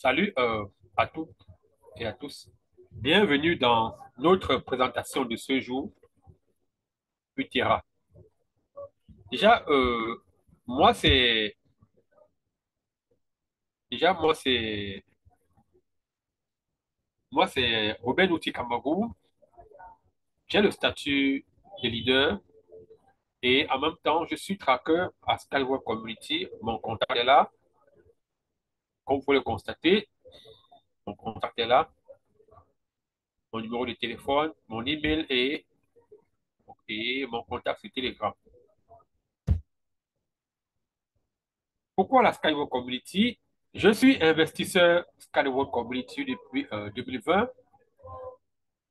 Salut à toutes et à tous. Bienvenue dans notre présentation de ce jour, Utera. Déjà, moi, c'est déjà moi, c'est Robin Outi Kamagou. J'ai le statut de leader et en même temps, je suis tracker à Skyward Community. Mon contact est là. Comme vous pouvez le constater, mon contact est là. Mon numéro de téléphone, mon email et mon contact sur Telegram. Pourquoi la Skyward Community? Je suis investisseur Skyward Community depuis 2020.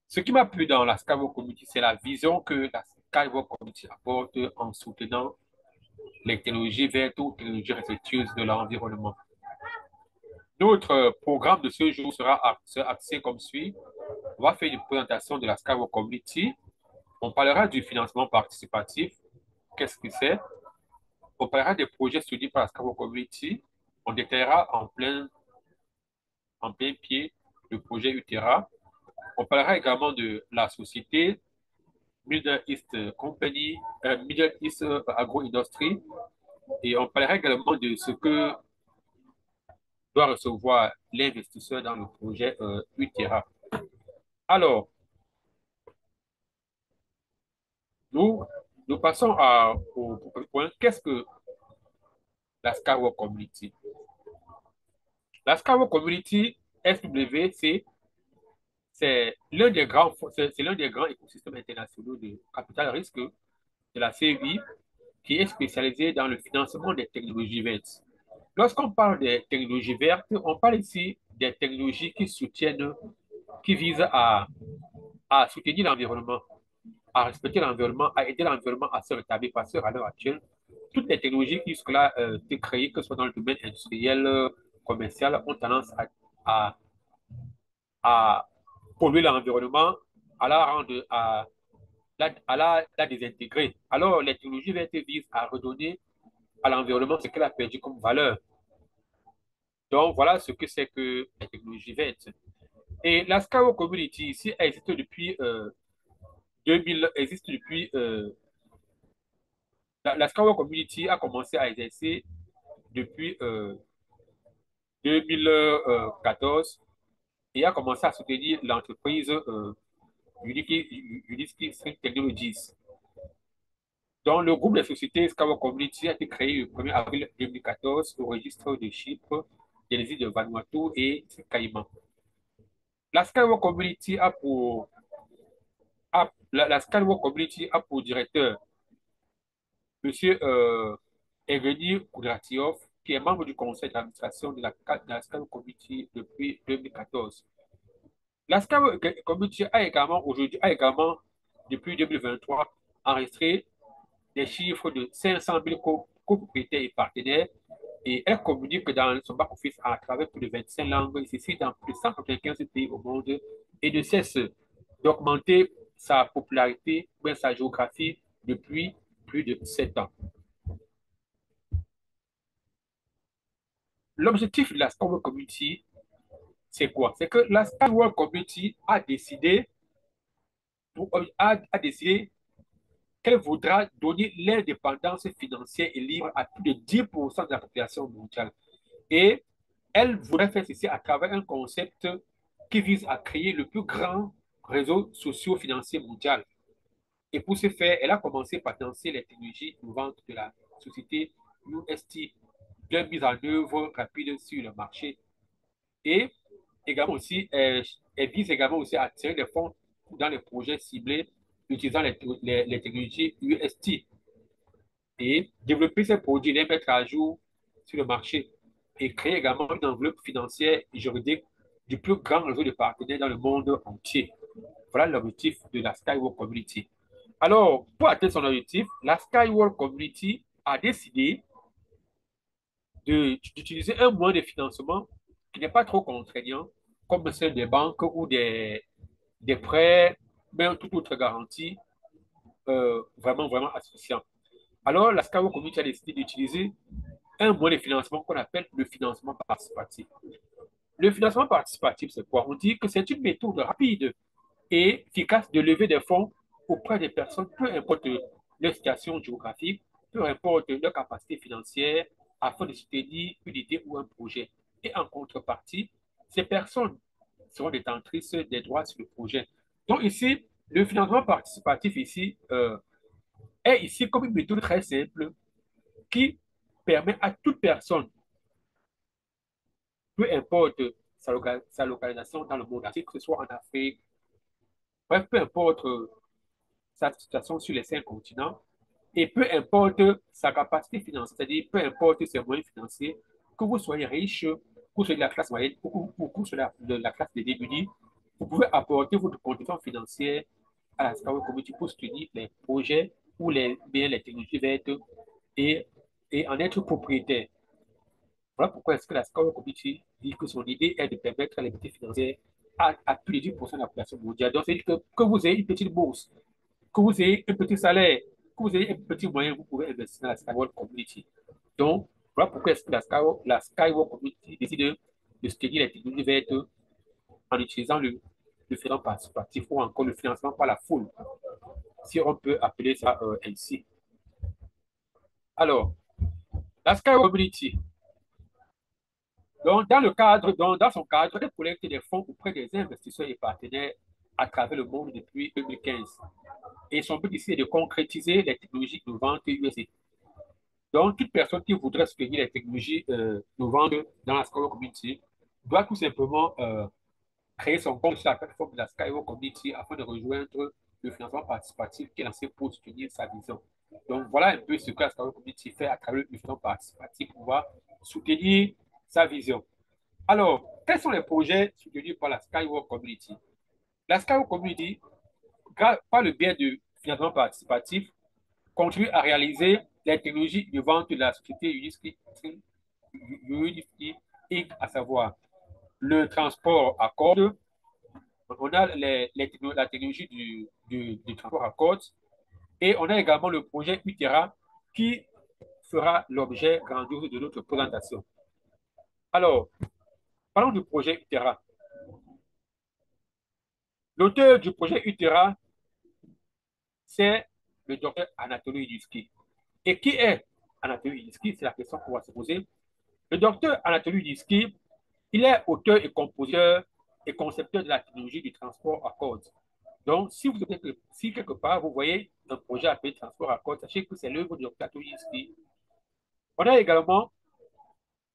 Ce qui m'a plu dans la Skyward Community, c'est la vision que la Skyward Community apporte en soutenant les technologies vertes ou technologies respectueuses de l'environnement. Notre programme de ce jour sera axé comme suit. On va faire une présentation de la Skyward Community. On parlera du financement participatif. Qu'est-ce que c'est? On parlera des projets soutenus par la Skyward Community. On détaillera en plein pied le projet Utera. On parlera également de la société Middle East Company, Middle East Agro Industry, et on parlera également de ce que doit recevoir l'investisseur dans le projet Utera. Alors, nous, nous passons au point. Qu'est-ce que la Skyward Community? La Skyward Community, SWC, c'est l'un des grands écosystèmes internationaux de capital risque de la CVI qui est spécialisé dans le financement des technologies vertes. Lorsqu'on parle des technologies vertes, on parle ici des technologies qui visent à soutenir l'environnement, à respecter l'environnement, à aider l'environnement à se rétablir parce qu'à l'heure actuelle, toutes les technologies qui jusque-là étaient créées, que ce soit dans le domaine industriel, commercial, ont tendance à, à polluer l'environnement, à la rendre, la désintégrer. Alors, les technologies vertes visent à redonner à l'environnement ce qu'elle a perdu comme valeur. Donc, voilà ce que c'est que la technologie verte. Et la Scaro Community ici existe depuis 2000, existe depuis la Scaro Community a commencé à exercer depuis 2014 et a commencé à soutenir l'entreprise Unity String Technologies. Donc, le groupe de sociétés Scaro Community a été créé le 1er avril 2014 au registre de Chypre, des îles de Vanuatu et Caïmans. La Skyward Community la Skyward Community a pour directeur M. Evgeny Kudratov, qui est membre du conseil d'administration de la Skyward Community depuis 2014. La Skyward Community a également, depuis 2023, enregistré des chiffres de 500 000 copropriétaires et partenaires et elle communique dans son back-office à travers plus de 25 langues, ceci dans plus de 195 pays au monde et ne cesse d'augmenter sa popularité ou sa géographie depuis plus de 7 ans. L'objectif de la Skyward Community, c'est quoi? C'est que la Skyward Community a décidé qu'elle voudra donner l'indépendance financière et libre à plus de 10% de la population mondiale. Et elle voudrait faire ceci à travers un concept qui vise à créer le plus grand réseau socio-financier mondial. Et pour ce faire, elle a commencé par lancer les technologies innovantes de la société UST, de mise en œuvre rapide sur le marché. Et également aussi, elle vise également aussi à attirer des fonds dans les projets ciblés utilisant les technologies UST et développer ces produits, les mettre à jour sur le marché et créer également une enveloppe financière et juridique du plus grand réseau de partenaires dans le monde entier. Voilà l'objectif de la Skyward Community. Alors, pour atteindre son objectif, la Skyward Community a décidé d'utiliser un moyen de financement qui n'est pas trop contraignant, comme celle des banques ou des prêts, mais toute autre garantie vraiment associant. Alors, la Skyward Community a décidé d'utiliser un moyen de financement qu'on appelle le financement participatif. Le financement participatif, c'est quoi? On dit que c'est une méthode rapide et efficace de lever des fonds auprès des personnes, peu importe leur situation géographique, peu importe leur capacité financière, afin de soutenir une idée ou un projet. Et en contrepartie, ces personnes seront détentrices des droits sur le projet. Donc ici, le financement participatif ici est ici comme une méthode très simple qui permet à toute personne, peu importe sa localisation dans le monde entier, que ce soit en Afrique, bref, peu importe sa situation sur les 5 continents, et peu importe sa capacité financière, c'est-à-dire peu importe ses moyens financiers, que vous soyez riche, que vous soyez de la classe moyenne ou que vous soyez de la classe des démunis, vous pouvez apporter votre contribution financière à la Scavo Community pour soutenir les projets ou bien les technologies vertes et, et en être propriétaire. Voilà pourquoi est-ce que la Scavo Community dit que son idée est de permettre à l'équité financière à plus de 10% de la population mondiale. Donc, c'est que vous ayez une petite bourse, que vous ayez un petit salaire, que vous ayez un petit moyen, vous pouvez investir dans la Skywalk Community. Donc, voilà pourquoi est-ce que la Skywalk Community décide de soutenir les technologies vertes en utilisant le financement participatif ou encore le financement par la foule, si on peut appeler ça ainsi. Alors, la Skywalk Community, donc, dans son cadre, elle collecte des fonds auprès des investisseurs et partenaires à travers le monde depuis 2015. Et son but ici est de concrétiser les technologies innovantes USA. Donc, toute personne qui voudrait soutenir les technologies innovantes dans la Skywalk Community doit tout simplement créer son compte sur la plateforme de la Skywalk Community afin de rejoindre le financement participatif qui est lancé pour soutenir sa vision. Donc, voilà un peu ce que la Skywalk Community fait à travers le financement participatif pour pouvoir soutenir sa vision. Alors, quels sont les projets soutenus par la Skywalk Community? La Skywalk Community, par le biais du financement participatif, contribue à réaliser les technologies innovantes de la société Unity, à savoir le transport à cordes. On a la technologie du transport à cordes et on a également le projet Utera qui fera l'objet grandiose de notre présentation. Alors, parlons du projet Utera. L'auteur du projet Utera, c'est le docteur Anatoly Yudinsky. Et qui est Anatoly Yudinsky? C'est la question qu'on va se poser. Le docteur Anatoly Yudinsky, il est auteur et compositeur et concepteur de la technologie du transport à cordes. Donc, si quelque part vous voyez un projet appelé transport à cordes, sachez que c'est l'œuvre du docteur Anatoly Yudinsky. On a également,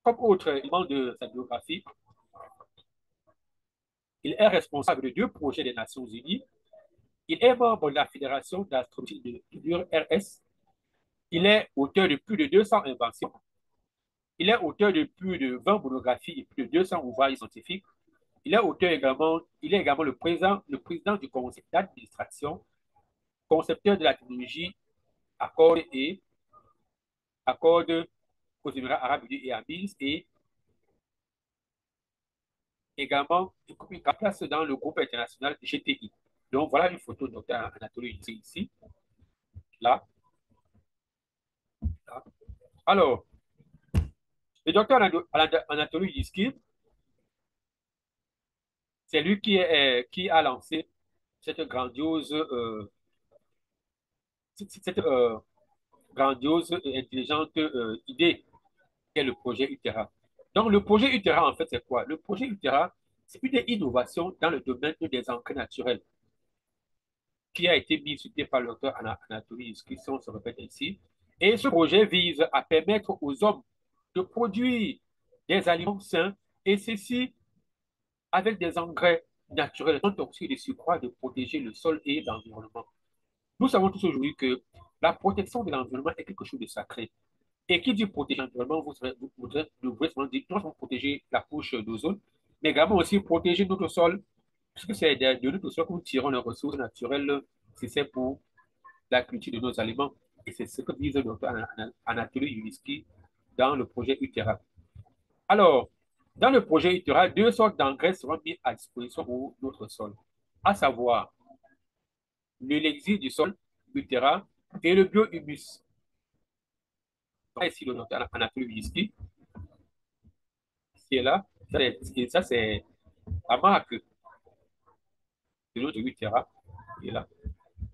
comme autre élément de sa biographie, il est responsable de 2 projets des Nations Unies. Il est membre de la Fédération d'astronomie de l'URSS. Il est auteur de plus de 200 inventions. Il est auteur de plus de 20 monographies et plus de 200 ouvrages scientifiques. Il est également le président du conseil d'administration, concepteur de la technologie Accord et Accord aux Émirats Arabes Unis et à Mills et également il place dans le groupe international GTI. Donc voilà une photo de Dr Anatoly ici, là, là. Alors, le docteur Anatoly Yudinsky, c'est lui qui a lancé cette grandiose, cette, grandiose et intelligente idée qu'est le projet Utera. Donc, le projet Utera, en fait, c'est quoi? Le projet Utera, c'est une innovation dans le domaine des engrais naturels qui a été mis sur pied par le docteur Anatoly Yudinsky, si on se répète ici. Et ce projet vise à permettre aux hommes de produire des aliments sains et ceci avec des engrais naturels non toxiques de surcroît de protéger le sol et l'environnement. Nous savons tous aujourd'hui que la protection de l'environnement est quelque chose de sacré. Et qui dit protéger l'environnement, vous devez dire non seulement protéger la couche d'ozone, mais également aussi protéger notre sol, puisque c'est de notre sol que nous tirons les ressources naturelles nécessaires pour la culture de nos aliments. Et c'est ce que vise le docteur Anatoly Yudinsky dans le projet Utera. Alors, dans le projet Utera, 2 sortes d'engrais seront mis à disposition pour notre sol, à savoir l'élixir du sol, Utera, et le biohumus. Ici, le docteur Anatoly Yudinsky, qui est là. Ça, c'est la marque de notre Utera qui est là.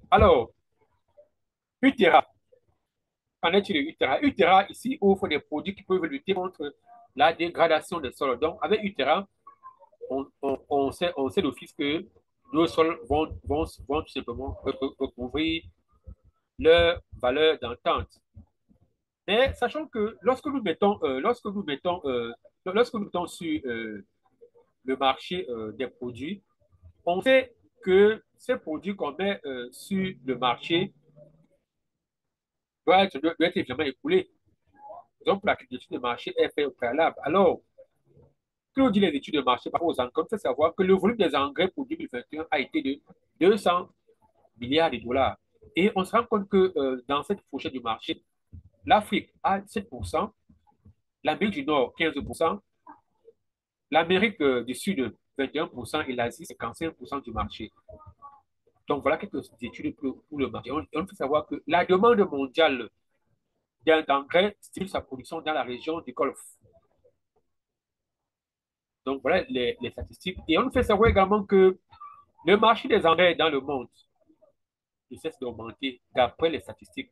Alors, Utera, qu'en est-il de Utera? Utera, ici, offre des produits qui peuvent lutter contre la dégradation des sols. Donc, avec Utera, on sait d'office que nos sols vont tout simplement recouvrir leur valeur d'entente. Mais sachant que lorsque nous mettons sur le marché des produits, on sait que ces produits qu'on met sur le marché doivent être évidemment écoulés. Donc, la l'étude de marché est faite au préalable. Alors, que nous dit les études de marché par rapport aux engrais? Il faut savoir que le volume des engrais pour 2021 a été de 200 milliards de dollars. Et on se rend compte que dans cette fourchette du marché, l'Afrique a 7%, l'Amérique du Nord 15%, l'Amérique du Sud 21% et l'Asie 55% du marché. Donc voilà quelques études pour le marché. On peut savoir que la demande mondiale d'engrais stimule sa production dans la région du Golfe. Donc voilà les statistiques. Et on fait savoir également que le marché des engrais dans le monde ne cesse d'augmenter d'après les statistiques,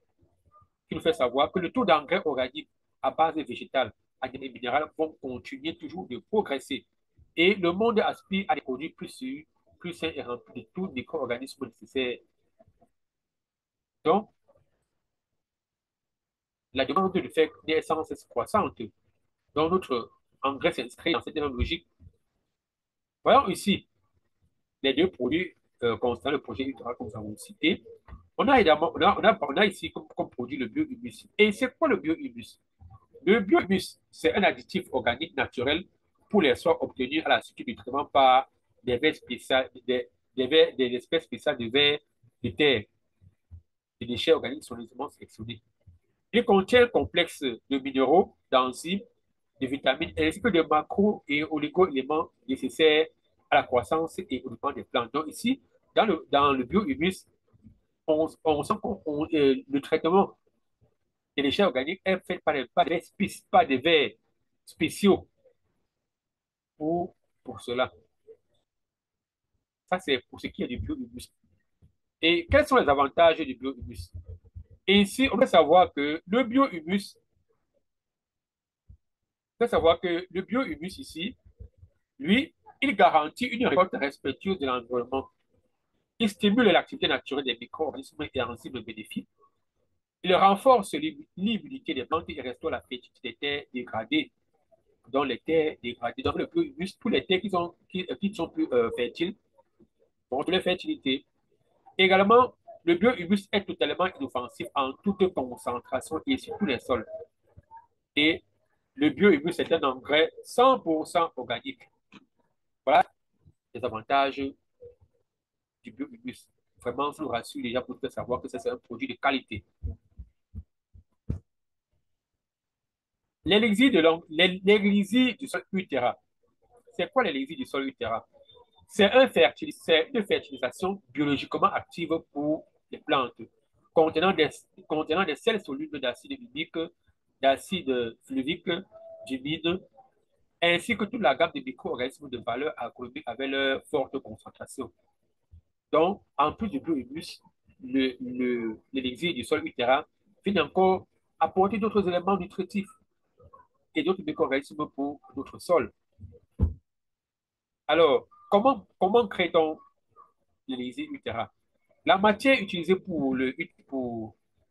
qui nous fait savoir que le taux d'engrais organique à base végétale, animale et minérale vont continuer toujours de progresser. Et le monde aspire à des produits plus sûrs, plus sains et remplis de tous les micro-organismes nécessaires. Donc, la demande de faire naissance est croissante. Donc, notre engrais s'inscrit dans cette même logique. Voyons ici les deux produits constants, le projet Ultra, comme nous avons cité. On a ici comme produit le biohumus. Et c'est quoi le biohumus? Le biohumus, c'est un additif organique naturel pour les sols obtenus à la suite du traitement par des vers spéciales, des espèces spéciales de vers de terre, des déchets organiques soigneusement sélectionnés. Il contient un complexe de minéraux, d'enzymes, de vitamines ainsi que de macro- et oligo-éléments nécessaires à la croissance et au développement des plantes. Donc ici, dans le biohumus, on sent que le traitement des déchets organiques est fait par des vers spéciaux pour cela. Ça, c'est pour ce qui est du biohumus. Et quels sont les avantages du biohumus? Et ici, on peut savoir que le biohumus, on peut savoir que le biohumus ici, lui, il garantit une récolte respectueuse de l'environnement. Il stimule l'activité naturelle des micro-organismes et enzymes bénéfiques. Il renforce l'immunité des plantes et restaure la fertilité des terres dégradées, dont les terres dégradées. Donc, le biohumus, tous les terres qui sont plus fertiles, pour les fertilités. Également, le biohumus est totalement inoffensif en toute concentration et sur tous les sols. Et le biohumus est un engrais 100% organique. Voilà les avantages du biohumus. Vraiment, je vous rassure les gens pour savoir que c'est un produit de qualité. L'élixir du sol utéra. C'est quoi l'élixir du sol utéra? C'est une fertilisation biologiquement active pour les plantes, contenant des, contenant des sels solubles d'acide humique, d'acide fluvique, d'humide, ainsi que toute la gamme de micro-organismes de valeur agronomique avec leur forte concentration. Donc, en plus du biohumus, l'élixir du sol utéra vient encore apporter d'autres éléments nutritifs et d'autres micro-organismes pour notre sol. Alors, comment crée-t-on l'élixir utéra? La matière utilisée pour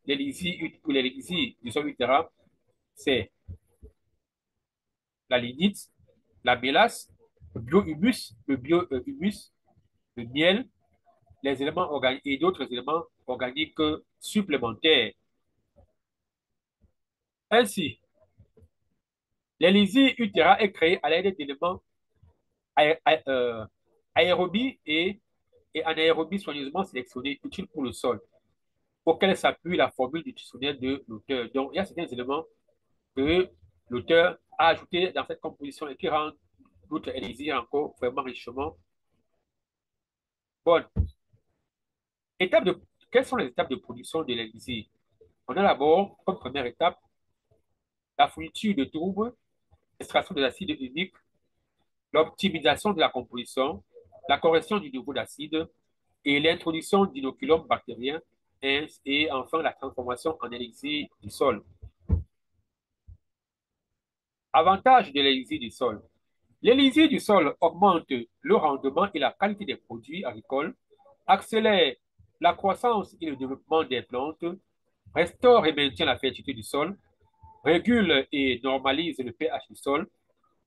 l'élixir du sol utéra, c'est la lignite, la mélasse, le biohumus, le miel, les éléments organiques et d'autres éléments organiques supplémentaires. Ainsi, l'élixir utéra est créé à l'aide d'éléments aérobies et anaérobies soigneusement sélectionnés utiles pour le sol, auquel s'appuie la formule nutritionnelle de l'auteur. Donc, il y a certains éléments que l'auteur a ajoutés dans cette composition et qui rendent notre élixir encore vraiment richement bonne. Étape de, quelles sont les étapes de production de l'élixir? On a d'abord, comme première étape, la fourniture de tourbe, l'extraction de l'acide humique, l'optimisation de la composition, la correction du niveau d'acide et l'introduction d'inoculums bactériens et enfin la transformation en élixir du sol. Avantage de l'élixir du sol. L'élixir du sol augmente le rendement et la qualité des produits agricoles, accélère la croissance et le développement des plantes, restaure et maintient la fertilité du sol, régule et normalise le pH du sol,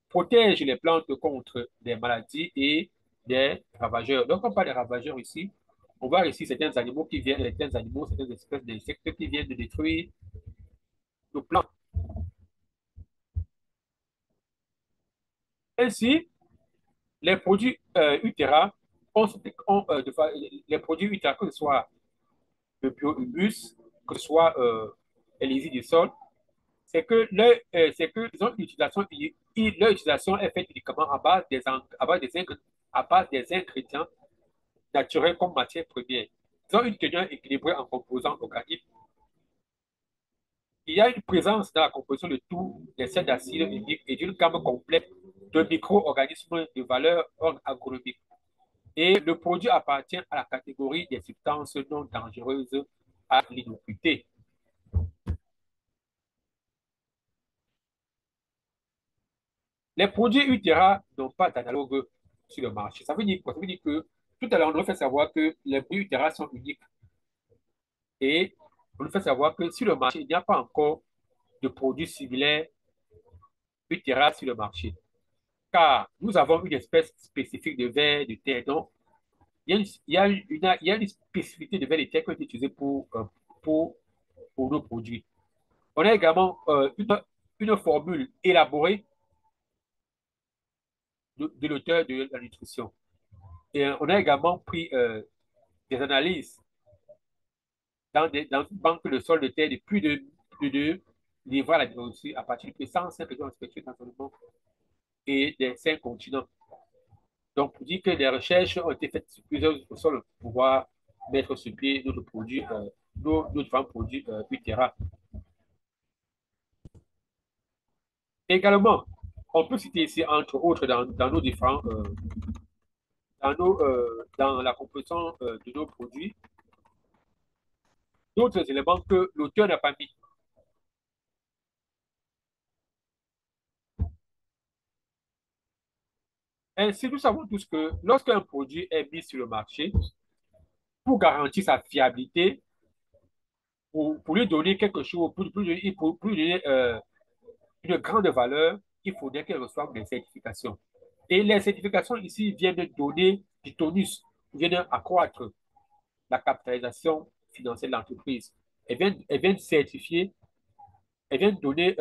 protège les plantes contre des maladies et des ravageurs. Donc, on parle des ravageurs ici. On voit ici certains animaux qui viennent, certains animaux, certaines espèces d'insectes qui viennent de détruire nos plantes. Ainsi, les produits Utera, les produits Utera, que ce soit le biohumus, que ce soit les du sol, c'est que ils ont une utilisation, leur utilisation est faite uniquement à base des ingrédients naturels comme matière première. Ils ont une teneur équilibrée en composants organiques. Il y a une présence dans la composition de tous les sels d'acides uniques et d'une gamme complète de micro-organismes de valeur agronomique. Et le produit appartient à la catégorie des substances non dangereuses à l'innocuité. Les produits Utera n'ont pas d'analogue sur le marché. Ça veut dire quoi? Ça veut dire que tout à l'heure, on nous fait savoir que les produits Utera sont uniques et on nous fait savoir que sur le marché, il n'y a pas encore de produits similaires Utera sur le marché. Car nous avons une espèce spécifique de verre de terre. Donc, il y a une spécificité de verre de terre qui est utilisée pour, pour nos produits. On a également une formule élaborée de l'auteur de la nutrition. Et on a également pris des analyses dans une banque de sol de terre de plus de livres à la biodiversité à partir de 105 régions respectueuses d'environnement et des 5 continents. Donc, pour dire que des recherches ont été faites sur plusieurs sols pour pouvoir mettre sur pied notre produit, nos différents produits Utera. Également, on peut citer ici, entre autres, dans nos différents, dans la composition de nos produits, d'autres éléments que l'auteur n'a pas mis. Ainsi, nous savons tous que lorsqu'un produit est mis sur le marché, pour garantir sa fiabilité, pour lui donner quelque chose, pour lui donner une grande valeur, il faudrait qu'elle reçoive des certifications. Et les certifications ici viennent donner du tonus, viennent accroître la capitalisation financière de l'entreprise. Elles viennent certifier, elles viennent donner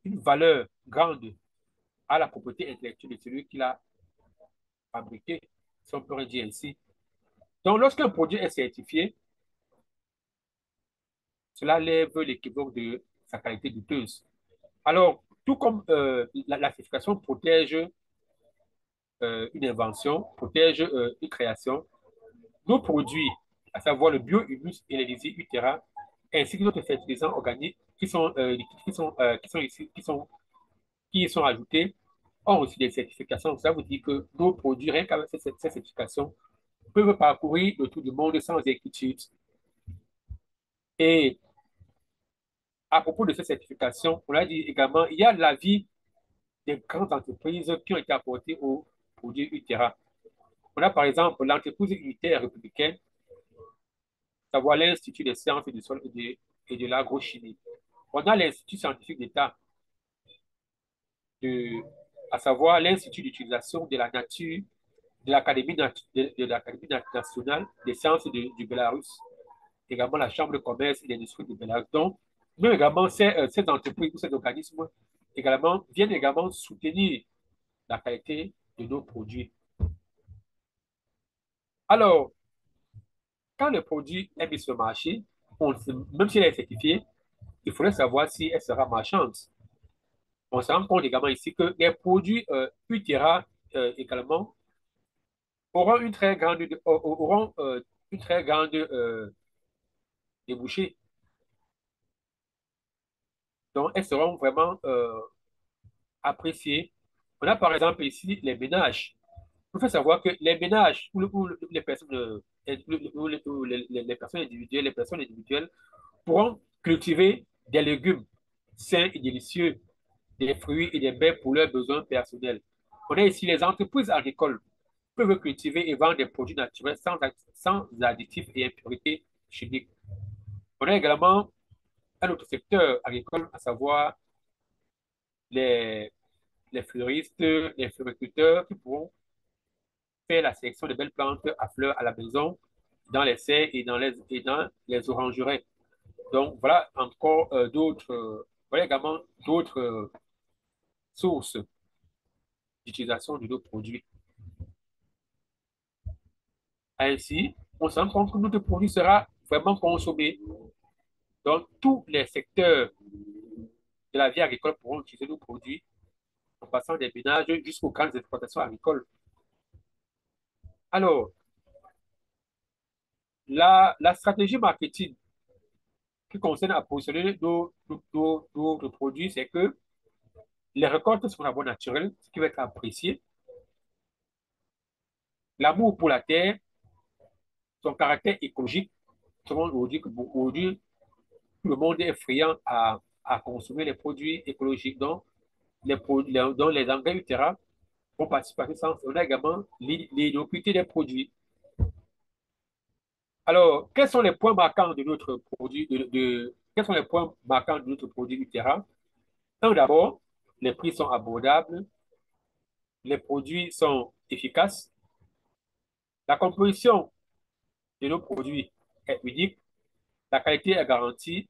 une valeur grande à la propriété intellectuelle de celui qui l'a fabriqué, si on peut dire ainsi. Donc, lorsqu'un produit est certifié, cela lève l'équivoque de sa qualité douteuse. Alors, tout comme la certification protège une invention, protège une création, nos produits, à savoir le biohumus et les lisiers Utera, ainsi que d'autres fertilisants organiques qui y sont ajoutés, ont reçu des certifications. Ça veut dire que nos produits, rien qu'avec ces certifications, peuvent parcourir le tour du monde sans inquiétude. Et à propos de ces certifications, on a dit également, il y a l'avis des grandes entreprises qui ont été apportées aux produits Utera. On a par exemple l'entreprise unitaire républicaine, savoir l'Institut des sciences et du sol et de l'agrochimie. On a l'Institut scientifique d'État, de, à savoir l'Institut d'utilisation de la nature de l'Académie nationale des sciences du Bélarus, également la Chambre de commerce et d'industrie du Bélarus. Donc, mais également ces entreprises ou ces organismes également, viennent également soutenir la qualité de nos produits. Alors, quand le produit est mis sur le marché, même s'il est certifié, il faudrait savoir si elle sera marchande. On se rend compte également ici que les produits Utera également auront une très grande débouchée. Donc, elles seront vraiment appréciées On a par exemple ici les ménages. Il faut savoir que les ménages ou les personnes, les personnes individuelles, pourront cultiver des légumes sains et délicieux, des fruits et des baies pour leurs besoins personnels. On a ici les entreprises agricoles peuvent cultiver et vendre des produits naturels sans additifs et impuretés chimiques. On a également un autre secteur agricole, à savoir les, les fleuristes, les floriculteurs qui pourront faire la sélection de belles plantes à fleurs à la maison, dans les serres et dans les orangeraies. Donc, voilà encore voilà également d'autres sources d'utilisation de nos produits. Ainsi, on se rend compte que notre produit sera vraiment consommé dans tous les secteurs de la vie agricole pourront utiliser nos produits en passant des ménages jusqu'aux grandes exploitations agricoles. Alors, la stratégie marketing qui concerne à positionner nos produits, c'est que les récoltes sont d'abord naturelles, ce qui va être apprécié. L'amour pour la terre, son caractère écologique, tout le monde aujourd'hui, aujourd'hui, tout le monde est friand à consommer les produits écologiques. Donc, dont les engrais du terrain vont participer à ce sens. On a également l'innocuité des produits. Alors, quels sont les points marquants de notre produit, quels sont les points marquants de notre produit du terrain? Un, d'abord, les prix sont abordables, les produits sont efficaces, la composition de nos produits est unique, la qualité est garantie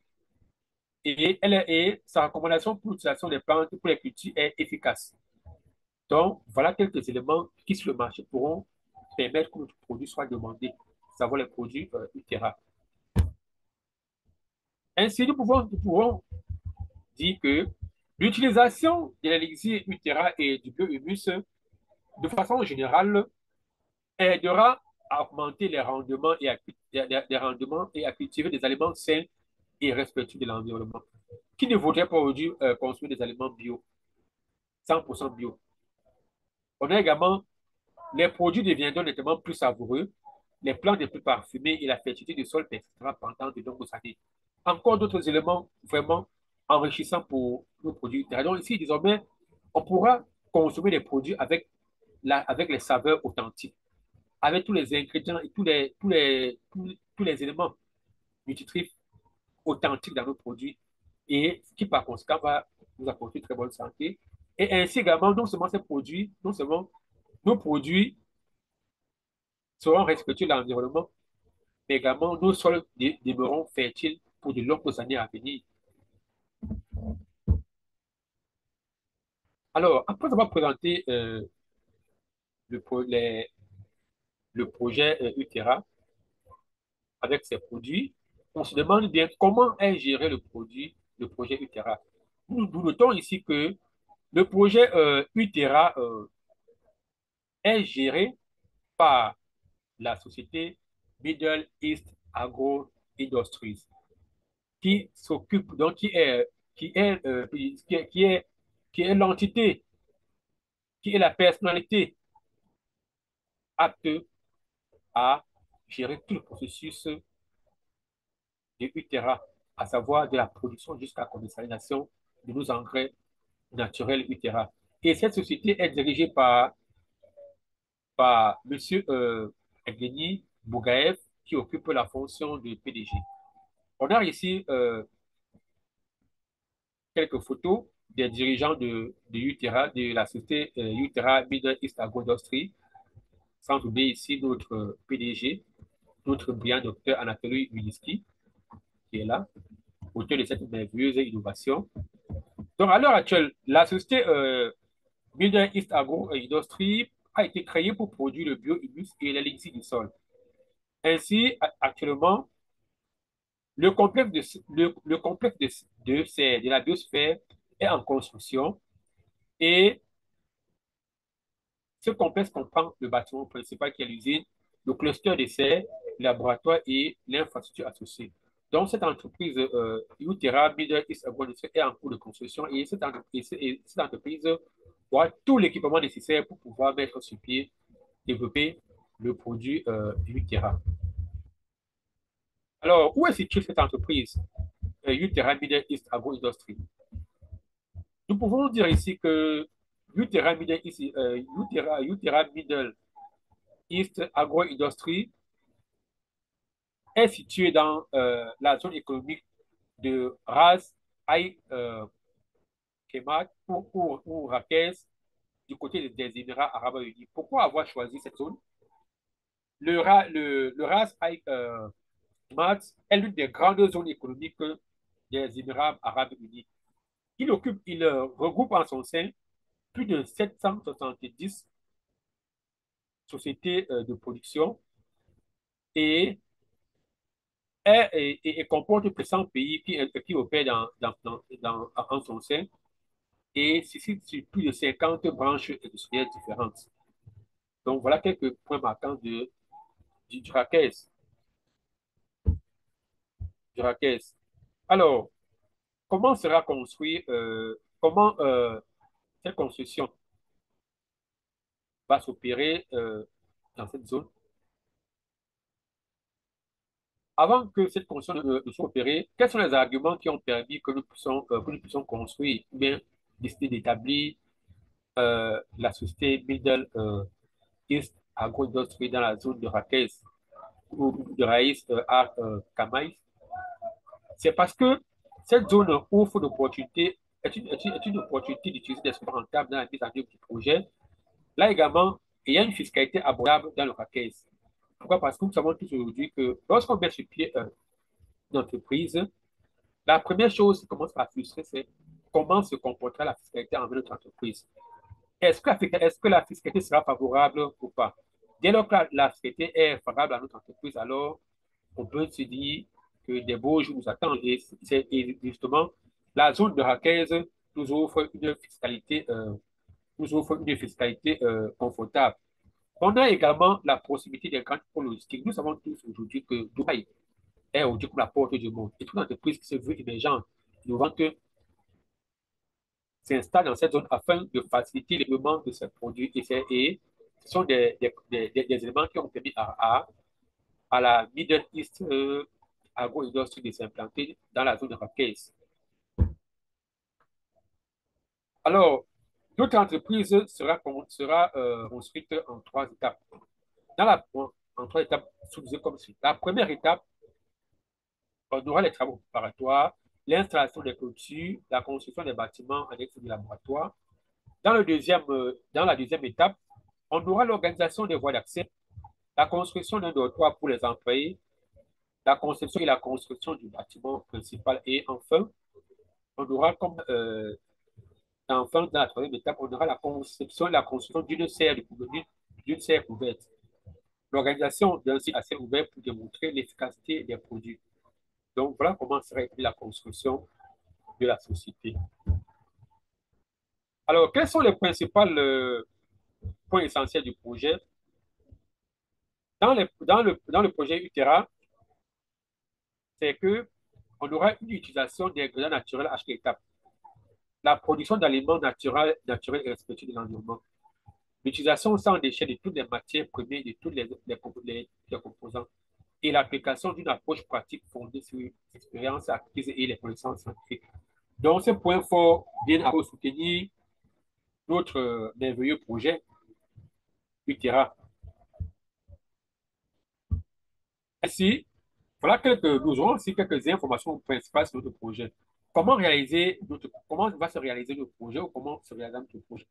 et sa recommandation pour l'utilisation des plantes pour les cultures est efficace. Donc, voilà quelques éléments qui sur le marché pourront permettre que notre produit soit demandé, savoir les produits Utera. Ainsi, nous pouvons dire que l'utilisation de l'élixir Utera et du biohumus, de façon générale, aidera à augmenter les rendements et à cultiver des aliments sains et respectueux de l'environnement. Qui ne voudrait pas aujourd'hui consommer des aliments bio, 100% bio? On a également les produits deviendront nettement plus savoureux, les plantes les plus parfumées et la fertilité du sol persistera pendant de nombreuses années. Encore d'autres éléments vraiment enrichissants pour nos produits. Donc ici, désormais, on pourra consommer des produits avec les saveurs authentiques, avec tous les ingrédients et tous les éléments nutritifs authentiques dans nos produits et ce qui par conséquent va nous apporter une très bonne santé. Et ainsi également, non seulement ces produits, non seulement nos produits seront respectueux de l'environnement, mais également nos sols demeureront fertiles pour de longues années à venir. Alors, après avoir présenté le, pro les, le projet Utera avec ses produits, on se demande bien comment est géré le projet Utera. Nous notons ici que le projet Utera est géré par la société Middle East Agro Industries, qui s'occupe, donc qui est, qui est l'entité, qui est la personnalité apte à gérer tout le processus de UTERA, à savoir de la production jusqu'à la commercialisation de nos engrais naturels UTERA. Et cette société est dirigée par M. Evgeny Bougaev, qui occupe la fonction de PDG. On a ici quelques photos des dirigeants de UTERA, de la société UTERA Middle East Agro Industries, sans oublier ici notre PDG, notre brillant docteur Anatoly Miliski, qui est là, auteur de cette merveilleuse innovation. Donc, à l'heure actuelle, la société Middle East Agro Industries a été créée pour produire le biohumus et l'élixir du sol. Ainsi, actuellement, le complexe de la biosphère est en construction et ce complexe comprend le bâtiment principal qui est l'usine, le cluster d'essais, le laboratoire et l'infrastructure associée. Donc, cette entreprise Utera Middle East Agro est en cours de construction et cette entreprise aura tout l'équipement nécessaire pour pouvoir mettre sur pied, développer le produit Utera. Alors, où est située cette entreprise, Utera Middle East Agro Industry? Nous pouvons dire ici que Utera Middle East, Utera Middle East Agro Industry est située dans la zone économique de Ras Al Khaimah ou Rakez du côté des Émirats Arabes Unis. Pourquoi avoir choisi cette zone? Le Ras Al Khaimah est l'une des grandes zones économiques des Émirats Arabes Unis. Il regroupe en son sein plus de 770 sociétés de production et, et comporte plus de 100 pays qui opèrent en son sein et se situe sur plus de 50 branches industrielles différentes. Donc, voilà quelques points marquants du Raquez. Du Raquez. Alors, comment sera construit, comment cette construction va s'opérer dans cette zone? Avant que cette construction ne soit opérée, quels sont les arguments qui ont permis que nous puissions construire ou bien décider d'établir la société Middle East Agro-Industrie dans la zone de Raquez ou de Raïs à Kamaïs? C'est parce que cette zone offre d'opportunités, est une opportunité d'utiliser des solutions rentables dans la mise en œuvre du projet. Là également, il y a une fiscalité abordable dans le Raquez. Pourquoi? Parce que nous savons tous aujourd'hui que lorsqu'on met sur pied une entreprise, la première chose qui commence par frustrer, c'est comment se comportera la fiscalité envers notre entreprise. Est-ce que la fiscalité sera favorable ou pas? Dès lors que la fiscalité est favorable à notre entreprise, alors on peut se dire que des beaux jours nous attendent. Et justement, la zone de Raquez nous offre une fiscalité, confortable. On a également la possibilité des grandes pôles logistiques. Nous savons tous aujourd'hui que Dubaï est aujourd'hui comme la porte du monde. Et toute entreprise qui se veut émergente, innovante, s'installe dans cette zone afin de faciliter le développement de ces produits. Et ce sont des éléments qui ont permis à la Middle East Agro-Industrie de s'implanter dans la zone de Raquez. Alors, notre entreprise sera construite en trois étapes. En trois étapes sous comme suit. La première étape, on aura les travaux préparatoires, l'installation des clôtures, la construction des bâtiments annexes du laboratoire. Dans la deuxième étape, on aura l'organisation des voies d'accès, la construction d'un dortoir pour les employés, la conception et la construction du bâtiment principal. Et enfin, on aura dans la troisième étape, on aura la conception et la construction d'une serre couverte. L'organisation d'un site assez ouvert pour démontrer l'efficacité des produits. Donc, voilà comment serait la construction de la société. Alors, quels sont les principaux points essentiels du projet? Dans le projet Utera, c'est que on aura une utilisation des ingrédients naturels à chaque étape. La production d'aliments naturels et respectueux de l'environnement. L'utilisation sans déchets de toutes les matières premières, de tous les composants. Et l'application d'une approche pratique fondée sur l'expérience acquise et les connaissances scientifiques. Donc, ce point fort vient à soutenir notre merveilleux projet Utera. Ainsi, nous aurons aussi quelques informations principales sur notre projet. Comment va se réaliser notre projet ou comment se réalise notre projet?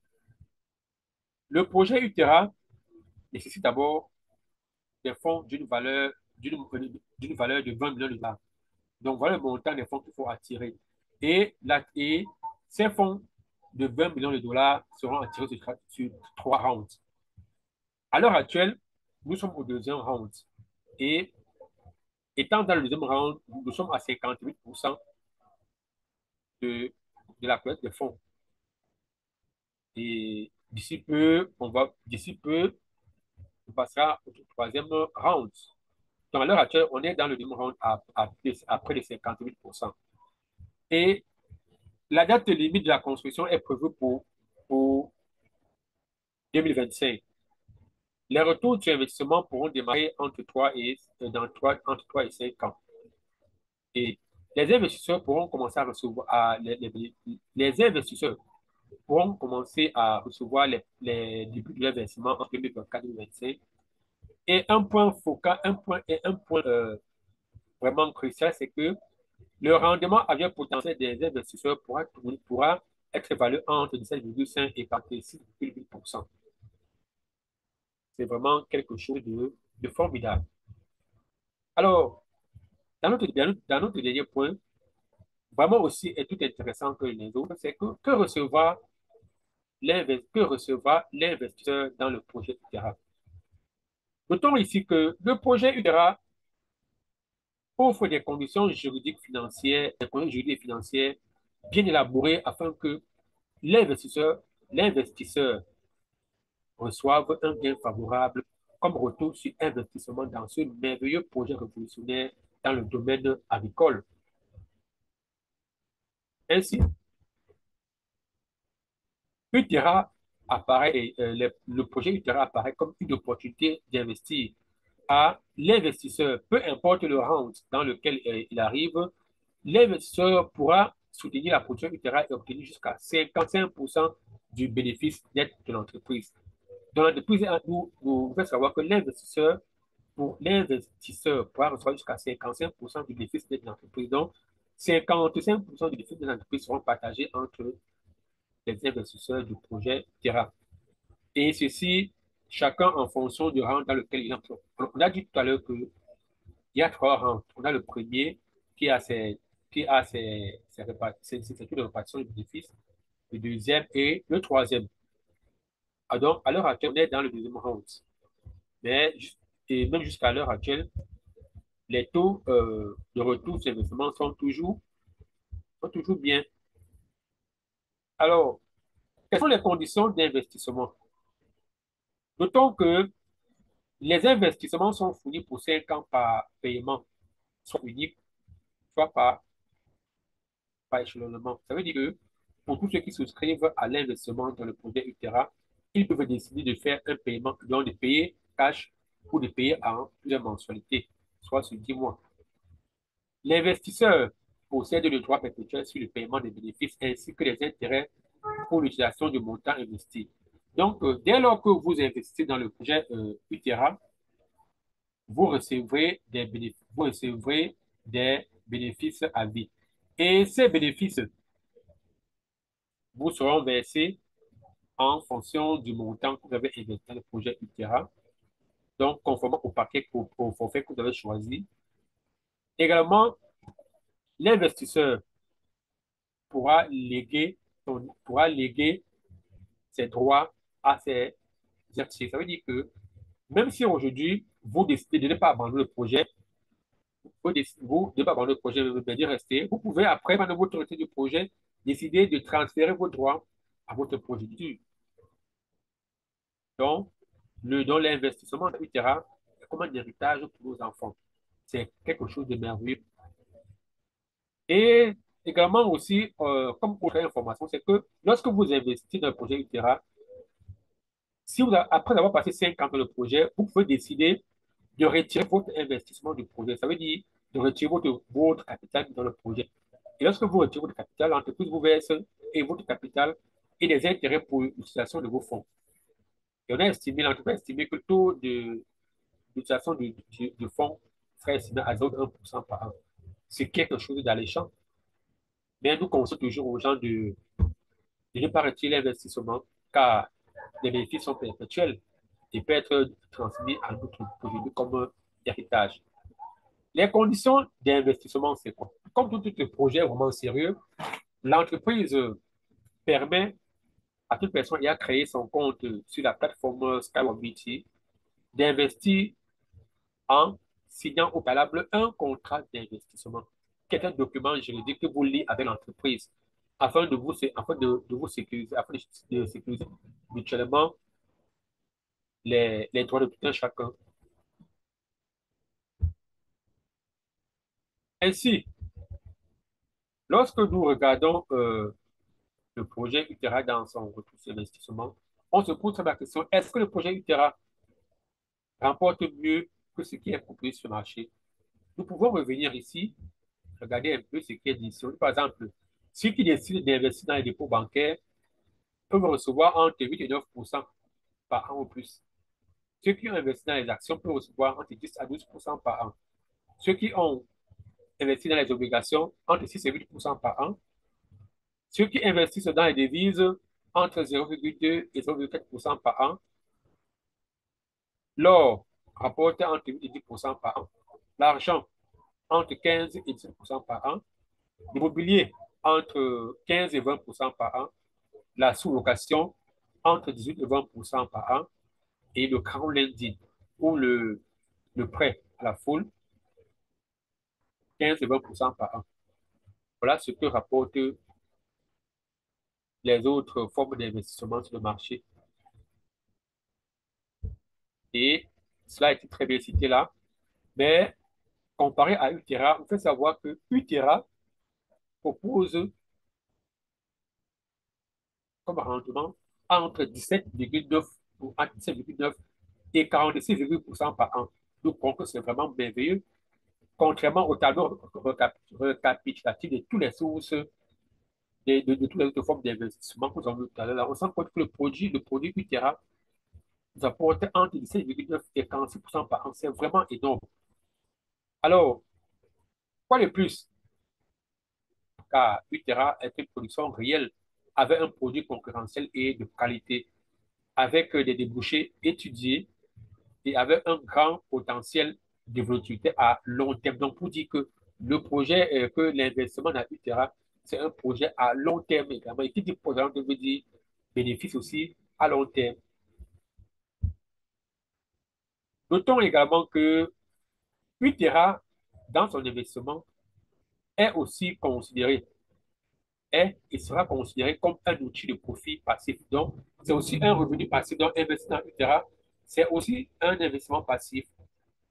Le projet Utera nécessite d'abord des fonds d'une valeur de 20 millions de dollars. Donc, voilà le montant des fonds qu'il faut attirer. Et ces fonds de 20 millions de dollars seront attirés sur trois rounds. À l'heure actuelle, nous sommes au deuxième round. Et étant dans le deuxième round, nous sommes à 58% de la collecte de fonds. Et d'ici peu, on passera au troisième round. Donc, à l'heure actuelle, on est dans le deuxième round à près de 58%. Et la date limite de la construction est prévue pour 2025. Les retours sur investissement pourront démarrer entre 3 et 5 ans. Et les investisseurs pourront commencer à recevoir, les investisseurs pourront commencer à recevoir les débuts de l'investissement en 2024 et 2025. Et un point focal, un point vraiment crucial, c'est que le rendement avenir potentiel des investisseurs pourra être évalué entre 17,5 et 46,8%. C'est vraiment quelque chose de formidable. Alors, dans notre dernier point, vraiment aussi est tout intéressant que les autres, c'est que recevoir l'investisseur dans le projet UTERA. Notons ici que le projet UTERA offre des conditions juridiques et financières bien élaborées afin que l'investisseur, l'investisseur reçoive un gain favorable comme retour sur investissement dans ce merveilleux projet révolutionnaire dans le domaine agricole. Ainsi, UTERA le projet UTERA apparaît comme une opportunité d'investir à l'investisseur, peu importe le round dans lequel il arrive, l'investisseur pourra soutenir la production UTERA et obtenir jusqu'à 55% du bénéfice net de l'entreprise. Donc, l'entreprise, vous faites savoir que l'investisseur pourra recevoir jusqu'à 55% du bénéfice net de l'entreprise. Donc, 55% du bénéfice de l'entreprise seront partagés entre les investisseurs du projet Terra. Et ceci, chacun en fonction du rang dans lequel il entre. On a dit tout à l'heure qu'il y a trois rangs. On a le premier qui a ses de répartition de bénéfices, le deuxième et le troisième. Ah, donc, à l'heure actuelle, on est dans le deuxième round. Mais, et même jusqu'à l'heure actuelle, les taux de retour sur investissement sont toujours bien. Alors, quelles sont les conditions d'investissement? Notons que les investissements sont fournis pour 5 ans par paiement, soit unique, soit par échelonnement. Ça veut dire que pour tous ceux qui souscrivent à l'investissement dans le projet UTERA, ils peuvent décider de faire un paiement, donc de payer cash ou de payer en plusieurs mensualités, soit sur 10 mois. L'investisseur possède le droit perpétuel sur le paiement des bénéfices ainsi que les intérêts pour l'utilisation du montant investi. Donc, dès lors que vous investissez dans le projet UTERA, vous recevrez des bénéfices à vie. Et ces bénéfices vous seront versés en fonction du montant que vous avez investi dans le projet UTERA, donc conformément au forfait que vous avez choisi. Également, l'investisseur pourra léguer, pourra léguer ses droits à ses héritiers. Ça veut dire que même si aujourd'hui, vous décidez de ne pas abandonner le projet, vous ne pas abandonner le projet, mais d'y rester, vous pouvez, après, pendant votre retraite du projet, décider de transférer vos droits à votre progéniture. Donc, dans l'investissement, etc., c'est comme un héritage pour nos enfants. C'est quelque chose de merveilleux. Et également aussi, comme autre information, c'est que lorsque vous investissez dans un projet, etc., si après avoir passé 5 ans dans le projet, vous pouvez décider de retirer votre investissement du projet. Ça veut dire de retirer votre capital dans le projet. Et lorsque vous retirez votre capital, l'entreprise vous verse et votre capital et des intérêts pour l'utilisation de vos fonds. Et l'entreprise a estimé que le taux d'utilisation du fonds serait estimé à 0,1% par an. C'est quelque chose d'alléchant. Mais nous conseillons toujours aux gens de ne pas retirer l'investissement car les bénéfices sont perpétuels et peuvent être transmis à d'autres projets comme héritage. Les conditions d'investissement, c'est quoi? Comme tout projet vraiment sérieux, l'entreprise permet à toute personne qui a créé son compte sur la plateforme Skywalk d'investir en signant au préalable un contrat d'investissement, qui est un document juridique que vous liez avec l'entreprise afin de vous sécuriser, afin de sécuriser mutuellement les droits de tout un chacun. Ainsi, lorsque nous regardons le projet UTERA dans son retour sur investissement, on se pose la question, est-ce que le projet Utera remporte mieux que ce qui est proposé sur le marché? Nous pouvons revenir ici, regarder un peu ce qui est dit. Par exemple, ceux qui décident d'investir dans les dépôts bancaires peuvent recevoir entre 8 et 9% par an ou plus. Ceux qui ont investi dans les actions peuvent recevoir entre 10 à 12% par an. Ceux qui ont investi dans les obligations, entre 6 et 8% par an. Ceux qui investissent dans les devises, entre 0,2 et 0,4% par an. L'or rapporte entre 8 et 10% par an. L'argent, entre 15 et 17% par an. L'immobilier, entre 15 et 20% par an. La sous-location, entre 18 et 20% par an. Et le crowdlending, ou le prêt à la foule, 15 et 20% par an. Voilà ce que rapportent les autres formes d'investissement sur le marché. Et cela a été très bien cité là. Mais comparé à Utera, on fait savoir que Utera propose comme rendement entre 17,9 ou entre 17,9 et 46,% par an. Nous croyons que c'est vraiment merveilleux, contrairement au tableau récapitulatif de toutes les sources, de toutes les autres formes d'investissement que nous avons vu tout à l'heure. On se rend compte que le produit Utera nous apporte entre 17,9 et 46% par an. C'est vraiment énorme. Alors, quoi de plus? Car Utera est une production réelle avec un produit concurrentiel et de qualité, avec des débouchés étudiés et avec un grand potentiel de volatilité à long terme. Donc, pour dire que le projet, que l'investissement dans Utera, c'est un projet à long terme également. Et qui dit projet à long terme veut dire bénéfice aussi à long terme. Notons également que Utera, dans son investissement, est aussi considéré est et sera considéré comme un outil de profit passif. Donc, c'est aussi un revenu passif. Donc, investir dans Utera, c'est aussi un investissement passif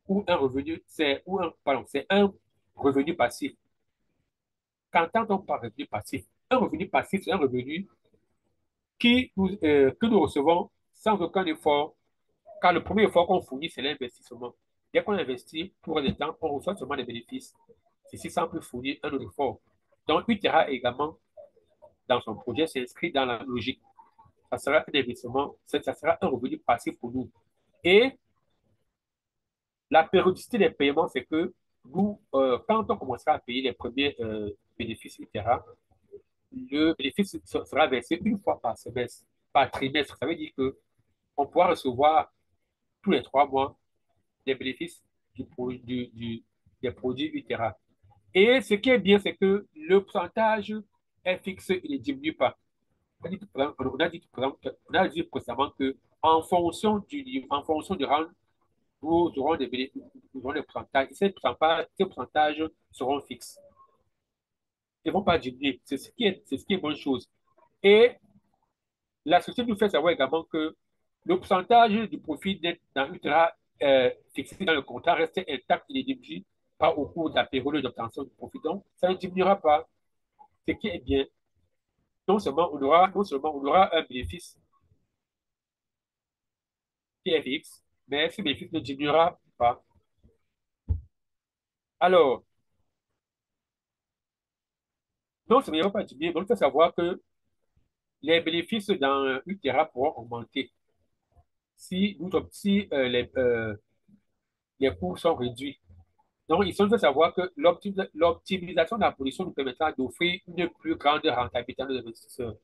ou un revenu, c'est un revenu passif. Qu'entend-on par revenu passif? Un revenu passif, c'est un revenu que nous recevons sans aucun effort, car le premier effort qu'on fournit, c'est l'investissement. Dès qu'on investit pour des temps, on reçoit seulement des bénéfices. Ceci sans plus fournir un autre effort. Donc, Utera également, dans son projet, s'inscrit dans la logique. Ça sera un investissement, ça sera un revenu passif pour nous. Et la périodicité des paiements, c'est que nous, quand on commencera à payer les premiers bénéfices, etc., le bénéfice sera versé une fois par semestre, par trimestre. Ça veut dire que on pourra recevoir tous les 3 mois les bénéfices des produits Utera. Et ce qui est bien, c'est que le pourcentage est fixe, il ne diminue pas. On a dit précédemment que en fonction du rang, nous aurons des bénéfices, nous aurons des pourcentages. Et ces pourcentages seront fixes. Ils ne vont pas diminuer. C'est ce qui est bonne chose. Et la société nous fait savoir également que le pourcentage du profit net dans Ultra fixé dans le contrat reste intact et ne diminue pas au cours de la période d'obtention du profit. Donc, ça ne diminuera pas, ce qui est bien. Non seulement on aura un bénéfice qui est fixe, mais ce bénéfice ne diminuera pas. Alors, non seulement il ne va pas diminuer, mais il faut savoir que les bénéfices dans Utera pourront augmenter si les coûts sont réduits. Donc, il faut savoir que l'optimisation de la production nous permettra d'offrir une plus grande rentabilité à nos investisseurs.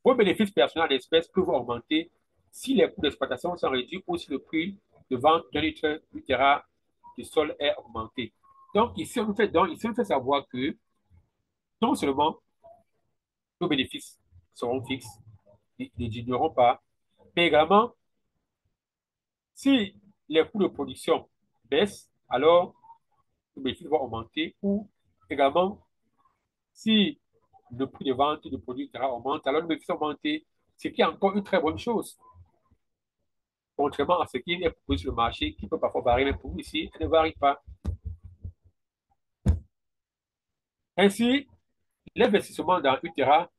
Vos bénéfices personnels en espèces peuvent augmenter si les coûts d'exploitation sont réduits ou si le prix de vente d'un litre Utera du sol est augmenté. Donc, ici, on nous fait savoir que non seulement nos bénéfices seront fixes, ils ne diminueront pas, mais également, si les coûts de production baissent, alors les bénéfices vont augmenter ou également, si le prix de vente du produit augmente, alors le bénéfice augmente, ce qui est encore une très bonne chose, contrairement à ce qui est proposé sur le marché, qui peut parfois varier, mais pour vous ici, elle ne varie pas. Ainsi, l'investissement dans Utera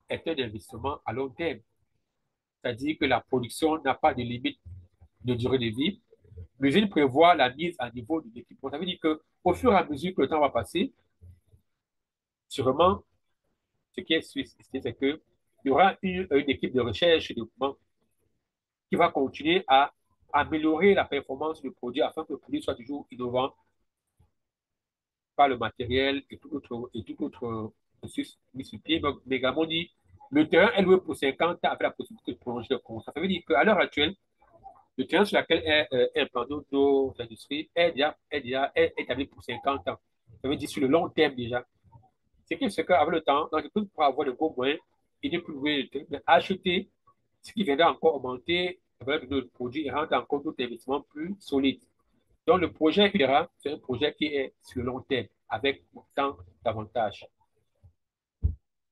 est un investissement à long terme. c'est-à-dire que la production n'a pas de limite de durée de vie. L'usine prévoit la mise à niveau de l'équipement. Ça veut dire qu'au fur et à mesure que le temps va passer, sûrement, ce qui est sûr, c'est qu'il y aura une équipe de recherche et de développement qui va continuer à améliorer la performance du produit afin que le produit soit toujours innovant par le matériel et tout autre processus mis sur pied. Donc, Megamon dit, le terrain est loué pour 50 ans avec la possibilité de prolonger le contrat. Ça veut dire qu'à l'heure actuelle, le terrain sur lequel est implanté nos industries est établi pour 50 ans. Ça veut dire sur le long terme déjà. Ce qui fait qu'avec le temps, l'entreprise pourra avoir de gros moyens et de plus louer le terrain, mais acheter ce qui viendra encore augmenter la valeur de notre produit et rendre encore notre investissement plus solide. Donc, le projet UDERA, c'est un projet qui est sur le long terme, avec autant d'avantages.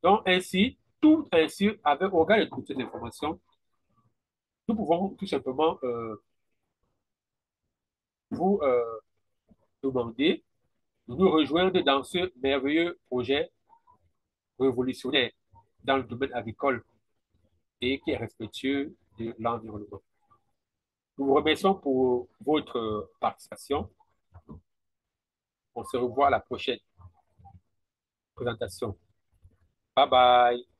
Donc, ainsi, tout ainsi, avec, au regard de toutes ces informations, nous pouvons tout simplement vous demander de nous rejoindre dans ce merveilleux projet révolutionnaire dans le domaine agricole et qui est respectueux de l'environnement. Nous vous remercions pour votre participation. On se revoit à la prochaine présentation. Bye bye.